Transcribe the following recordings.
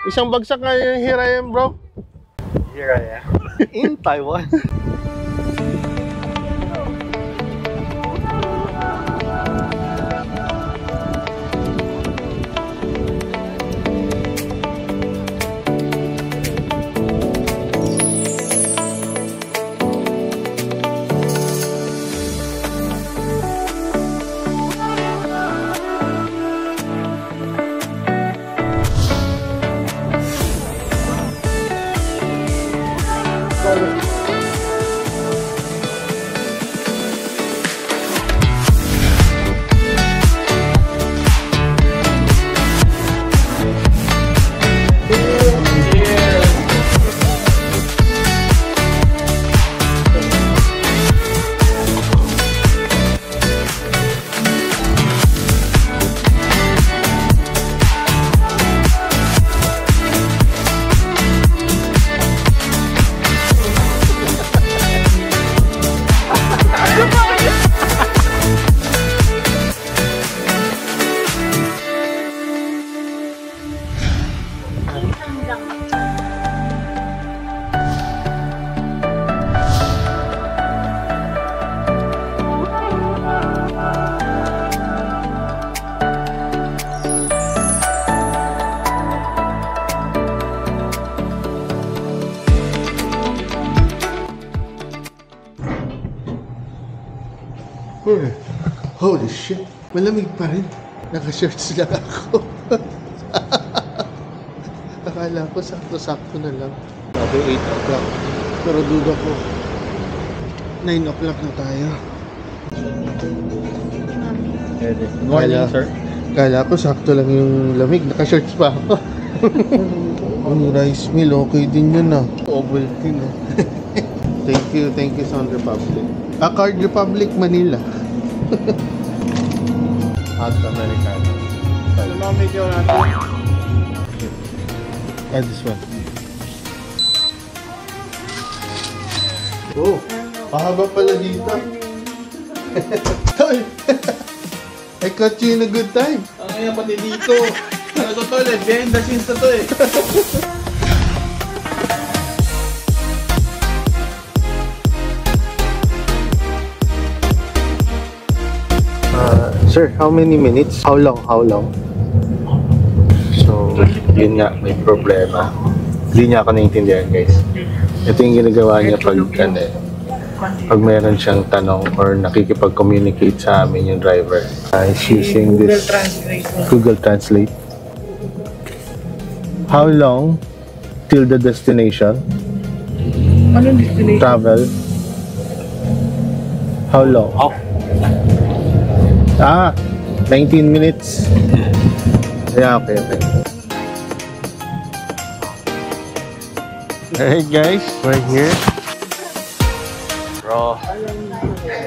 Isang bagsak nga yung Hirayan, bro. Hirayan? In Taiwan. Holy shit, malamig pa rin. Naka-shirts lang ako. Akala ko sakto-sakto na lang. Sabi 8 o'clock. Pero duda ko 9 o'clock na tayo. Good morning, sir. Akala ko sakto lang yung lamig. Naka-shirts pa ako. Ang rice meal, okay din yun ah. Ovaltine ah. Thank you Sound Republic. Card Republic, Manila. Hot Americano. Ano medyo natin? This one. Oh, pahaba pala dito. Tol! I caught you in a good time. Ang ngayon pati dito. Ano to tol eh? Behind the scenes na to eh. Sir, how many minutes? How long? So, yun nga, may problema. Hindi niya ako naiintindihan, guys. Ito yung ginagawa niya pag meron siyang tanong or nakikipag-communicate sa amin yung driver. He's using this Google Translate. How long till the destination? Anong destination? Travel. How long? 19 minutes. Yeah, okay. Alright guys, we're here. Bro,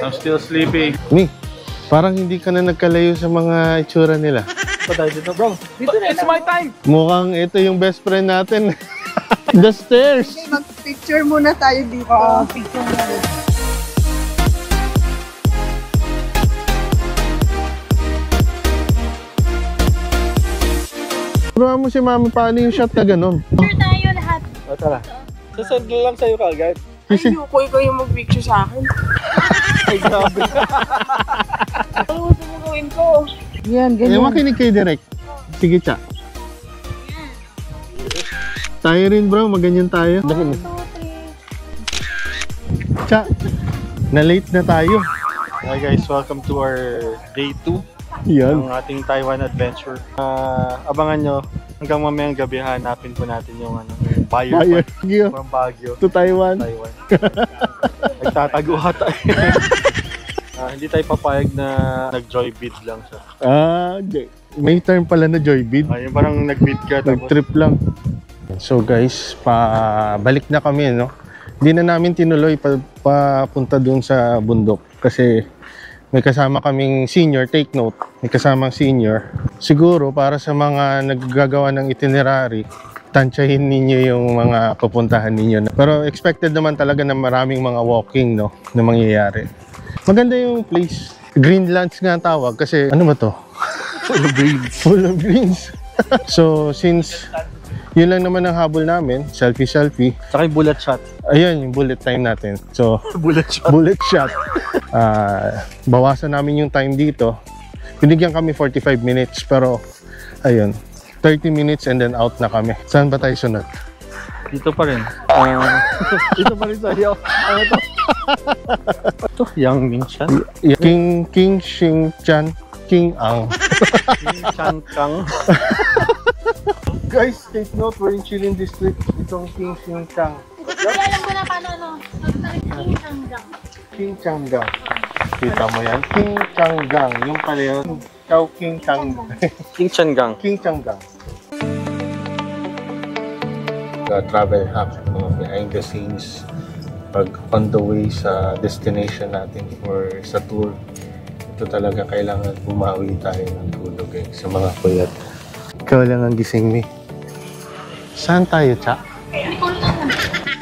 I'm still sleeping. Mi, parang hindi ka na nagkalayo sa mga itsura nila. Pa tayo dito, bro? It's my time! Mukhang ito yung best friend natin. The stairs! Okay, mag-picture muna tayo dito. Picture muna. Turuan mo si mama paano yung shot na ganun. Picture tayo lahat. O, tara. Sasend lang sa'yo kagad. Ayoko, ikaw yung mag-picture sa akin. Ay, grabe. Ano gusto mo gawin ko? Yan, ganyan. Makinig kay Direk. Sige, Cha. Tayo rin bro, maganyan tayo. Cha, na-late na tayo. Hi guys, welcome to our day 2 Yan. ng ating Taiwan adventure. Abangan nyo, hanggang mamayang gabi hanapin po natin yung buyer from Baguio To Taiwan. Nagtatago ata. Hindi tayo papayag na nag-joybid lang siya. May term pala na joybid. Yung parang nag-bid ka tapos Nag-trip lang. So guys, balik na kami, no? Hindi na namin tinuloy papunta dun sa bundok kasi may kasama kaming senior, take note, may kasamang senior. Siguro para sa mga naggagawa ng itinerary, tansyahin ninyo yung mga pupuntahan ninyo. Pero expected naman talaga na maraming mga walking, no, na mangyayari. Maganda yung place. Greenlands nga ang tawag kasi ano ba to? full of greens. Full of greens. So since Yun lang naman ang habol namin, selfie. Tsaka yung bullet shot. Ayun, yung bullet time natin. So, Bullet shot. bullet shot. Bawasan namin yung time dito. Binigyan kami 45 minutes, pero ayun, 30 minutes and then out na kami. Saan ba tayo sunod? Dito pa rin. Dito pa rin sa'yo. Ano to? Ito, Yang Ming Chan. King Xing Chan, King Ang. King Chan Kang. Guys, take note, we're in Chilin District. Itong King Xing Chang. Alam ko na paano ano. King hanggang. King Changgang. Kita mo yan? King Changgang. Yung pala yun. Chow King Chang. King Chan Gang. King Changgang. Travel hack, mga behind the scenes. Pag on the way sa destination natin or sa tour, ito talaga kailangan bumawi tayo ng tulog sa mga puyat. Ikaw lang ang gising me. Saan tayo, Cha?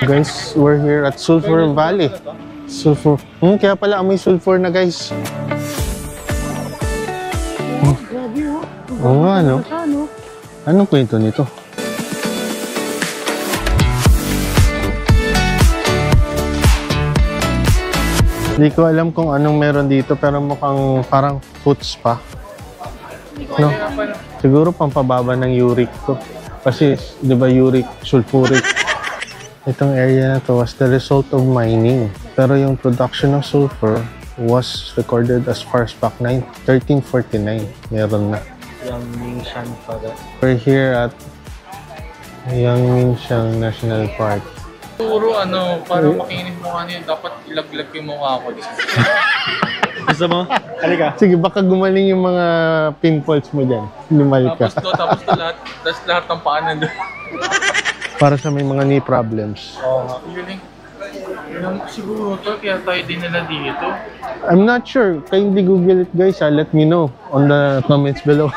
Guys, we're here at Sulphur Valley. Sulphur. Kaya pala amoy sulphur na, guys. Grabe oh. Oo nga, no? Anong kwento nito? Hindi ko alam kung anong meron dito, pero mukhang parang foot spa. No? Siguro pampababa ng uric to. Kasi, di ba, uric, sulfuric. Itong area na to was the result of mining. Pero yung production ng sulfur was recorded as far as back 1349. Meron na. Yang Ming Chan pala. We're here at Yangmingshan National Park. Siguro para makinig mo kanina, dapat ilaglag yung mukha ko. Gusto mo? Halika. Sige, baka gumaling yung mga pimples mo dyan. Lumal ka. Tapos to lahat ng paa nandun. Para sa may mga knee problems. Yun siguro to, kaya tayo din nila dito. I'm not sure. Kindly Google it, guys. Let me know on the comments below.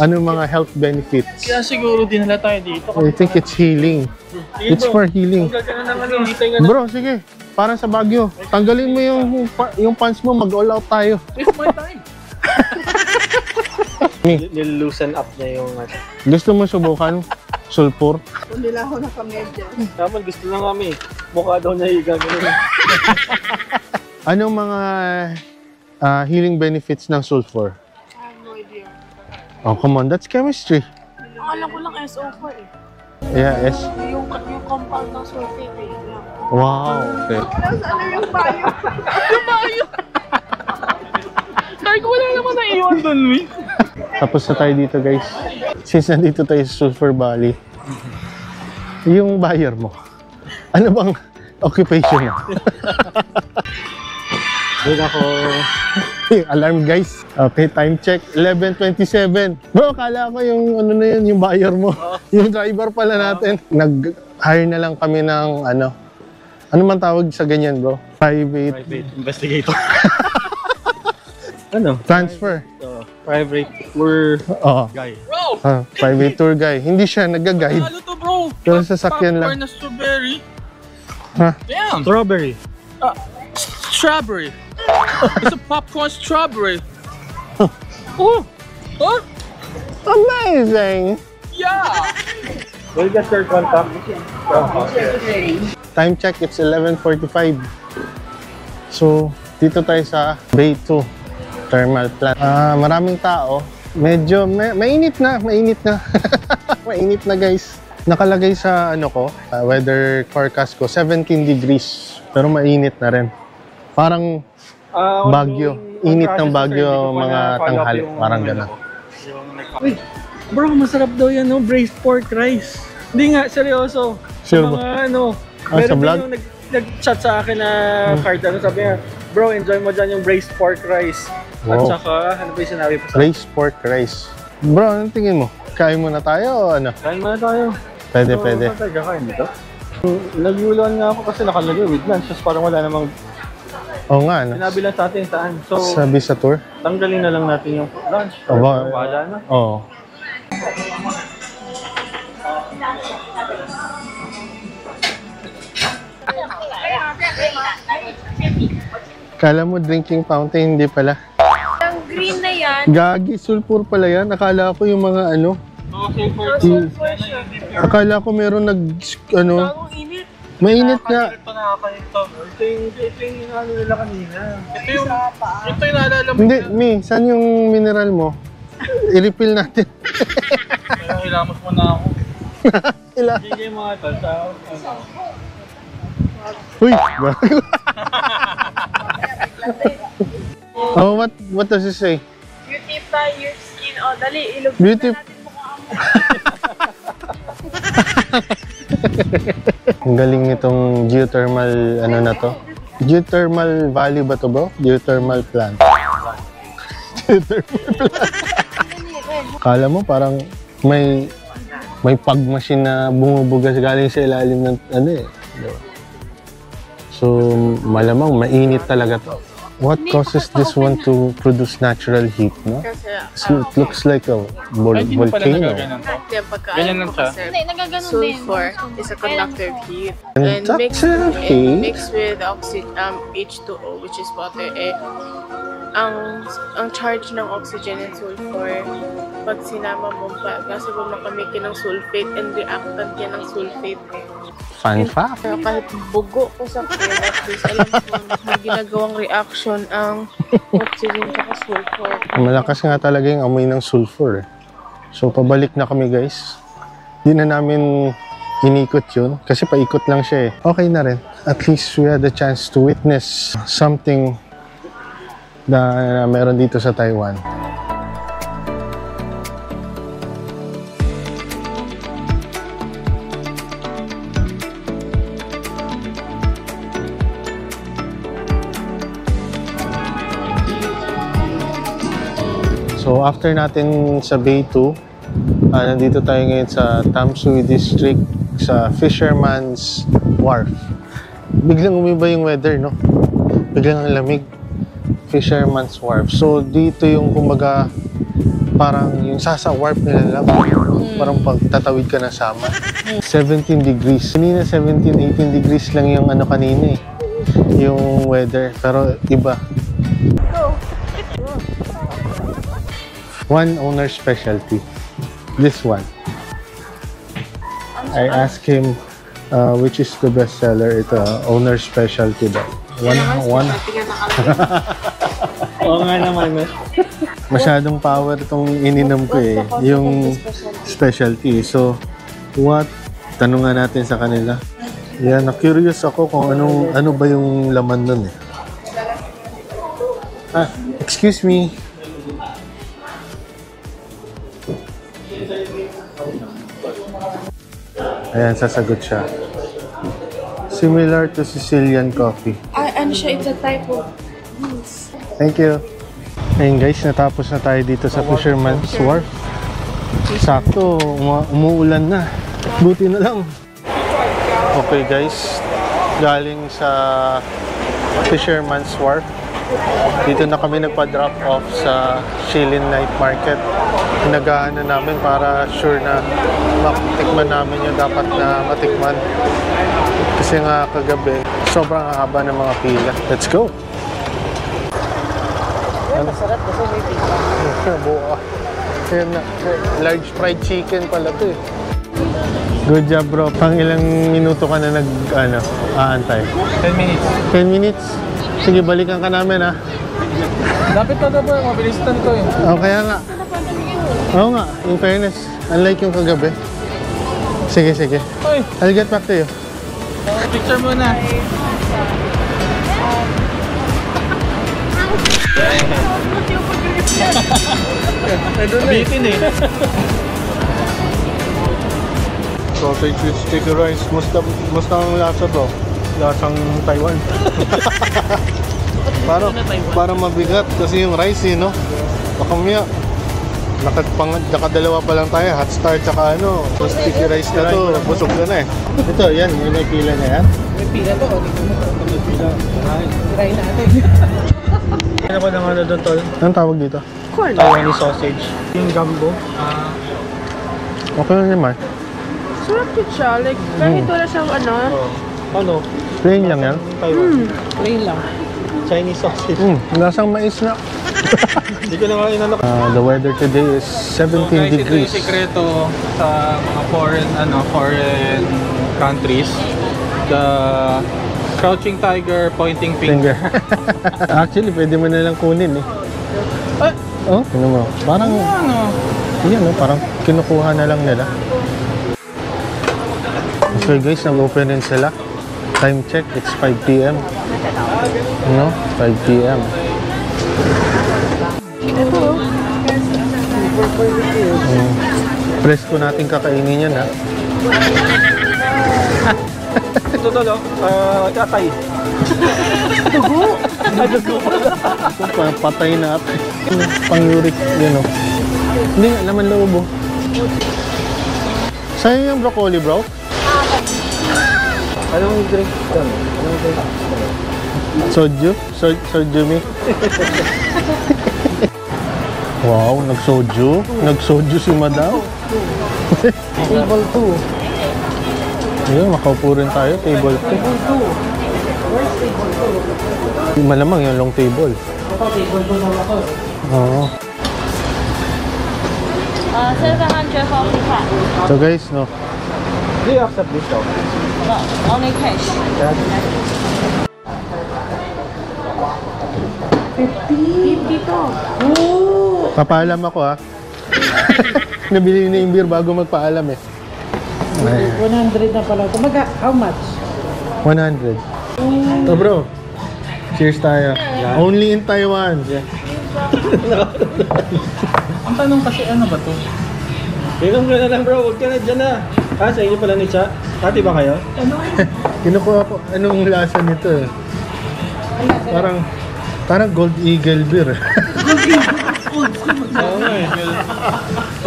Ano mga health benefits? Kaya siguro din nila tayo dito. I think it's healing. It's for healing. Bro, sige. Para sa Baguio. Tanggalin mo yung pants mo. Mag-all out tayo. It's my time. Nil-loosen up niya yung... Gusto mo subukan? Sulphur? Hindi lang ako nakamedya. Naman gusto lang kami. Mukha daw niya gagawin. Anong mga healing benefits ng sulphur? I have no idea. Oh, come on. That's chemistry. Ang alam ko lang SO4 eh. Yeah, yes. Yung compound ng sulfate eh. Yun lang. Wow. Okay. Ano yung bayo? Sabi ko wala naman na iwan dun, Luis. Tapos na tayo dito, guys. Since nandito tayo sa Sulphur Valley, yung buyer mo, ano bang occupation mo? Doon ako. Alarm, guys. Okay, time check. 11:27. Bro, kala ko yung ano na yun, yung buyer mo. Yung driver pala natin. Nag-hire na lang kami ng ano man tawag sa ganyan, bro? Private Investigator. Ano? transfer. Private tour Oo. guy. Bro! Private tour guy. Hindi siya nag-guide. Ano to, bro? Pero sasakyan lang. Popcorn na strawberry. Ha? Damn! Strawberry. Strawberry. It's a popcorn strawberry. Oh! Huh? Amazing! Yeah! We'll get your contact. Time check, it's 11:45. So, dito tayo sa Bay 2 Thermal Plant. Maraming tao. Medyo mainit na. Mainit na, guys. Nakalagay sa weather forecast ko, 17 degrees. Pero mainit na rin. Parang Baguio. Init ng Baguio mga tanghali. Parang gano'n. Uy, bro, masarap daw yan, no? Braised pork rice. Hindi nga, seryoso. Sure Sa ba? mga Sa meron vlog? din yung nag-chat sa akin na card, sabi niya, bro, enjoy mo dyan yung braised pork rice. At Wow. saka, ano ba yung sinabi pa sa Braised pork rice. Bro, anong tingin mo? Kain muna tayo o ano? Kain muna tayo. Pwede. Saan tayo kakain dito? Naguluhan nga ako kasi nakalagay with lunch. Just parang wala namang Oo nga, ano? sinabi lang sa atin saan. So, Sabi sa tour? tanggalin na lang natin yung lunch. Aba, Wala na. Oo. Kala mo drinking fountain, hindi pala. Ang green na yan. Gagi, sulfur pala yan. Akala ko yung mga Sulfur siya. Akala ko meron ano, Bagong init. mainit nga. Ito nakakalito. Ito yung ano nila kanina. Ito yung naalala mo. Hindi, Mi, saan yung mineral mo? I-refill natin. Kaya ilamos mo na ako. Hindi yung mga ito sa Uy! Oh, what does it say? Beautify your skin. Oh, dali. Ilog Beauty- na natin mukha mo. Ang galing nitong geothermal, ano na to? Geothermal valley ba to, bro? Geothermal plant. Geothermal plant. Kala mo parang may pug machine na bumubugas galing sa ilalim ng ano eh. Diba? So, malamang mainit talaga to. What causes this one to produce natural heat, no? Kasi, So, it looks like a Ay, hindi mo pala volcano. nagaganan to. yung pagkaan Ganyan lang ko siya. kasi, Hindi, nagaganon din. sulfur is a conductor of heat. And Conductor of heat? mixed with H2O, which is water, ang charge ng oxygen and sulfur, pag sinama mo pa, kasi bumakamitkin ng sulfate and reactant yan ng sulfate. Fun fact. Kaya kahit bugo ko sa food, at least alam ko may ginagawang reaction ang oxygen at sulfur. Malakas nga talaga yung amoy ng sulfur. So, pabalik na kami, guys. Di na namin inikot yun kasi paikot lang siya eh. Okay na rin. At least we had the chance to witness something na meron dito sa Taiwan. So after natin sa Bay 2, nandito tayo ngayon sa Tamsui District sa Fisherman's Wharf. Biglang umiba yung weather, no? Biglang ang lamig. Fisherman's Wharf. So dito yung kumbaga parang yung sasa wharf nila lang. Parang pagtatawid ka na sama. 17 degrees. Kanina 17, 18 degrees lang yung ano kanina eh. Yung weather. Pero iba. One owner specialty. This one. I asked him which is the best seller. Ito, owner specialty daw. One. Oo nga naman. Masyadong power itong ininom ko eh. Yung specialty. So, what? Tanungan natin sa kanila. Yeah, na-curious ako kung ano ba yung laman nun eh. Excuse me. Ayan, sasagot siya. Similar to Sicilian coffee. Ano siya, it's a type of beans. Thank you. Ayun guys, natapos na tayo dito sa Fisherman's Wharf. Sakto, umuulan na. Buti na lang. Okay guys, galing sa Fisherman's Wharf. Dito na kami nagpa-drop off sa Shilin Night Market. Pinagahan na namin para sure na matikman namin yung dapat na matikman. Kasi nga kagabi, sobrang haba ng mga pila. Let's go! Masarap kasi may pizza. Buka. Ayan na. Large fried chicken pala to eh. Good job bro. Pang ilang minuto ka na aantay? 10 minutes. 10 minutes? Sige, balikan ka namin ha. Dapat na bro, mabilis ito nito eh. Kaya nga. Oo nga, in fairness. Unlike yung kagabi. Sige, sige. Uy, I'll get back to you. picture muna. Bitin eh. Sausage with sticky rice. Musta ang lasa to? Lasang Taiwan. Parang mabigat kasi yung rice eh, no? Baka maya, nakadalawa pa lang tayo. Hot star tsaka sticky rice na to. Busog ka na eh. Ito, yan. Yung may pila na yan. May pila to. May pila. Try natin. Ano ba naman doon tol? Anong tawag dito? Taiwanese sausage. Yung gumbo. Okay lang naman. Sarap yun siya. Like, kahit wala siyang Ano? Plain lang yan. Taiwan. plain lang. Chinese sausage. Lasang mais na. Hindi ko na nga inano. The weather today is 17 guys, degrees. ito yung sekreto sa mga foreign countries. The crouching tiger, pointing finger. Actually, pwede mo na lang kunin eh. Ah, Oh, ano mo? Parang, ano? yan no, parang kinukuha na lang nila. So guys, nag-open rin sila. Time check, it's 5 p.m. No? 5 p.m. Presko natin kakainin yan ha. Ito tol, atay. Patay natin. Pang-uric, yun o. Hindi nga, laman loob o. Sa'yo yung broccoli, bro? Anong drink ito? Anong drink? Soju? Soju mi? Wow, nag-soju? Nag-soju si madam? Table 2. Ayun, makaupo rin tayo, table 2. Where's table 2? Malamang yung long table. Ito, table 2 na ako. Oo. 700 coffee pot. So guys, no, Do you accept this though? No, only cash. 50 to. papaalam ako ha. Nabili na yung beer bago magpaalam eh. Ay, 100 na pala ito. How much? 100. So bro, cheers tayo. Only in Taiwan. Ang tanong kasi ano ba to? Inom ka na lang bro, huwag ka na dyan na. Ah, sa inyo pala ni Cha? Hati ba kayo? Kinukuha ko, anong lasa nito eh? Parang Gold Eagle beer. Oo nga eh.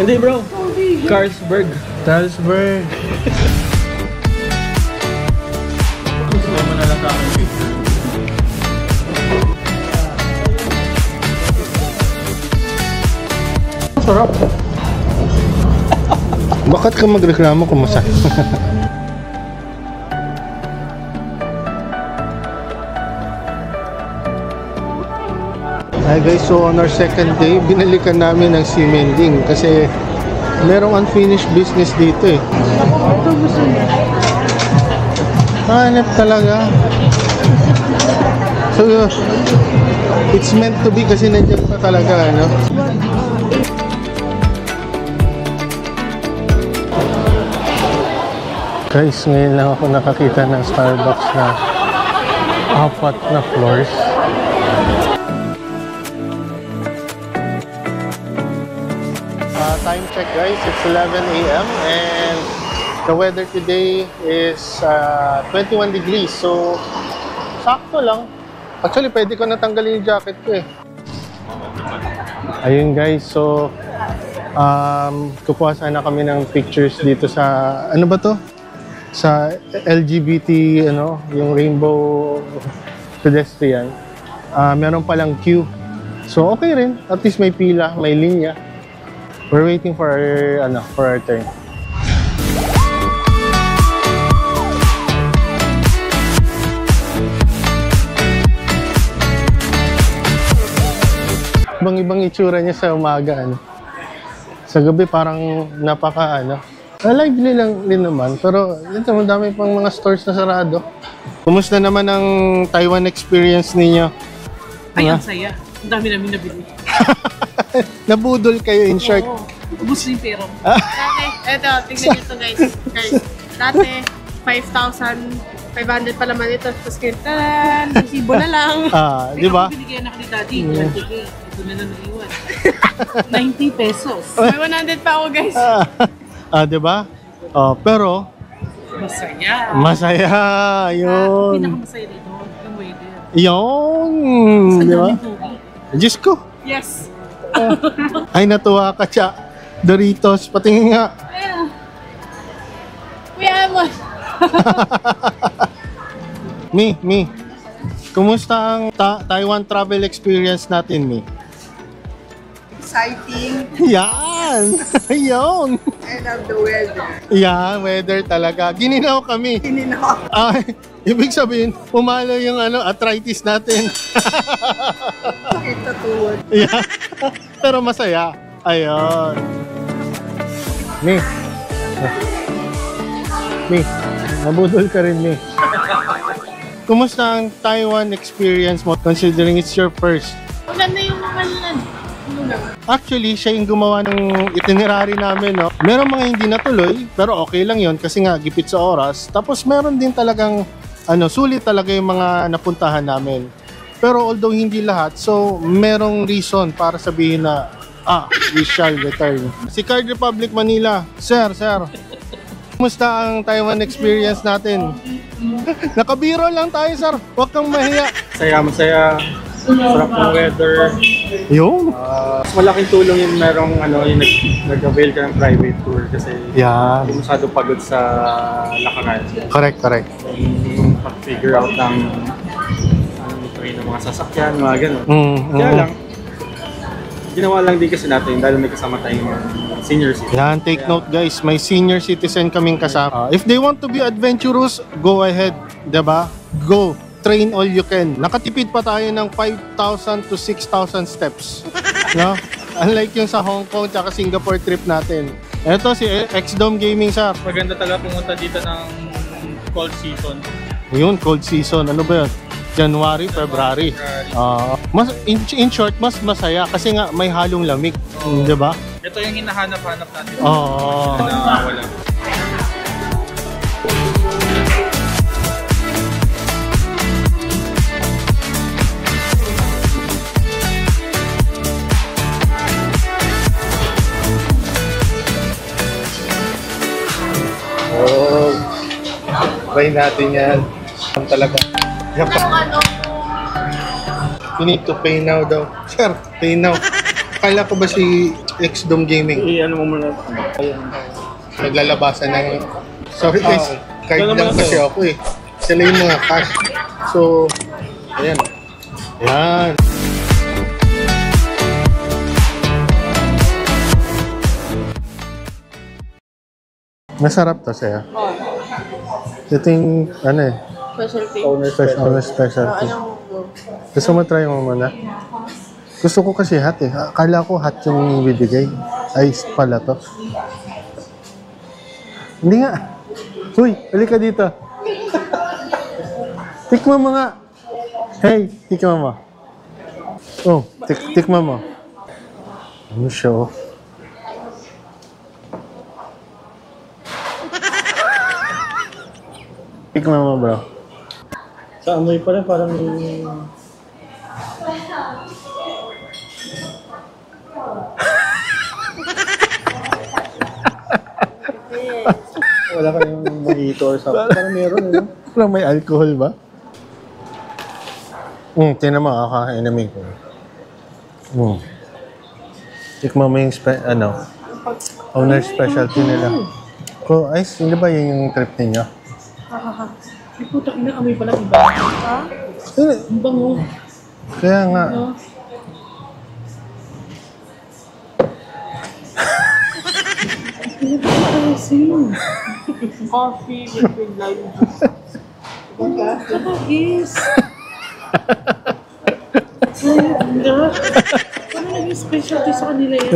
Hindi bro, Carlsberg. Carlsberg. Gusto mo na lang sa akin pizza. Sarap. Bakit ka magreklamo kung masarap? Hi guys, so on our second day, binalikan namin ng si Mending kasi merong unfinished business dito eh. Hanap talaga. So, it's meant to be kasi nandiyan pa talaga, ano? Guys, ngayon lang ako nakakita ng Starbucks na 4 na floors. Time check guys, it's 11 a.m. and the weather today is 21 degrees. So, sakto lang. Actually, pwede ko natanggalin yung jacket ko eh. Ayun guys, so kukuha sana kami ng pictures dito sa, ano ba to? Sa LGBT, ano, yung rainbow pedestrian. Meron palang queue. So, okay rin. At least may pila, may linya. We're waiting for our turn. Ibang itsura niya sa umaga, ano. Sa gabi parang napaka, lively lang din naman, pero ito, madami pang mga stores na sarado. Kumusta naman ang Taiwan experience ninyo? Ay, ang saya. Ang dami namin nabili. Nabudol kayo in short. Oo. Ubus na yung pera mo. Dati, eto, tingnan nyo to guys. Guys, dati, 5,500 pa naman ito. Tapos ngayon, taran, resibo na lang. Di ba? Ako binigyan ako ni Daddy. 20K. Ito na naiwan. 90 pesos. May 100 pa ako guys. Di ba? Pero Masaya. masaya, yun. Pinakamasaya dito, yung waiter. Yun, Sa di ba? daming tubig. Diyos ko. Yes. Ay, natuwa ka, Cha. Doritos, patingin nga. Kuya mo. Mi. Kumusta ang Taiwan travel experience natin, Mi? Exciting. Yan! Yan! Ayun! I love the weather. Yeah, weather talaga. Gininaw kami. Gininaw. Ay, ibig sabihin, pumalo yung arthritis natin. Ito tuwod. Yeah. Pero masaya. Ayun. Mi, nabudol ka rin, Mi. Kumusta ang Taiwan experience mo considering it's your first? Maganda yung mga yan. Actually, siya yung gumawa ng itinerary namin, no? Meron mga hindi natuloy, pero okay lang yon kasi nga gipit sa oras. Tapos meron din talagang sulit talaga yung mga napuntahan namin. Pero although hindi lahat, so merong reason para sabihin na we shall return. Si Card Republic Manila, sir. Kumusta ang Taiwan experience natin? Nakabiro lang tayo, sir. Huwag kang mahiya. Masaya. Sarap ng weather. Yun. Mas malaking tulong yung merong yung nag-avail ka ng private tour kasi Yeah. hindi masyado pagod sa lakaran. Correct. Yung pag-figure out ng ng mga sasakyan, mga ganun. Kaya lang, ginawa lang din kasi natin dahil may kasama tayong senior citizen. Yan, take note guys, may senior citizen kaming kasama. If they want to be adventurous, go ahead, 'di ba? Go, train all you can. Nakatipid pa tayo ng 5,000 to 6,000 steps. No? Unlike yung sa Hong Kong at Singapore trip natin. Ito si X-Dome Gaming, sir. Maganda talaga pumunta dito ng cold season. Yun, cold season. Ano ba yun? January, February. In short, mas masaya kasi nga may halong lamig. Di ba? Ito yung hinahanap-hanap natin. Oo. Wala. Try natin yan. Talaga. Yan pa. You need to pay now daw. Sir, pay now. Kala ko ba si X-Dome Gaming? Ano mo muna. Naglalabasan ng... Sorry guys, card lang kasi ako eh. Sila yung mga cash. So, ayan. Ayan. Masarap to siya. Ito yung, Specialty. specialty. Anong Gusto mo try mo muna? Gusto ko kasi hot eh. Akala ko hot yung bibigay. Ice pala to. Hindi nga. Uy, halika dito. Tikman mo nga. Hey, tikman mo. Oh, tikman mo. Ano siya oh? Tikman mo bro. Sa amoy pa rin parang wala kayong mojito or something. Parang meron eh. Parang may alcohol ba? Tinan mo, kakainamin ko. Tikman mo yung owner specialty nila. Ko, ice, hindi ba yun yung trip ninyo? Ay, putak na, amoy pala iba. Ha? Ang bango. Kaya nga. coffee, liquid lime juice. Saka is. Ano naging specialty sa kanila yan?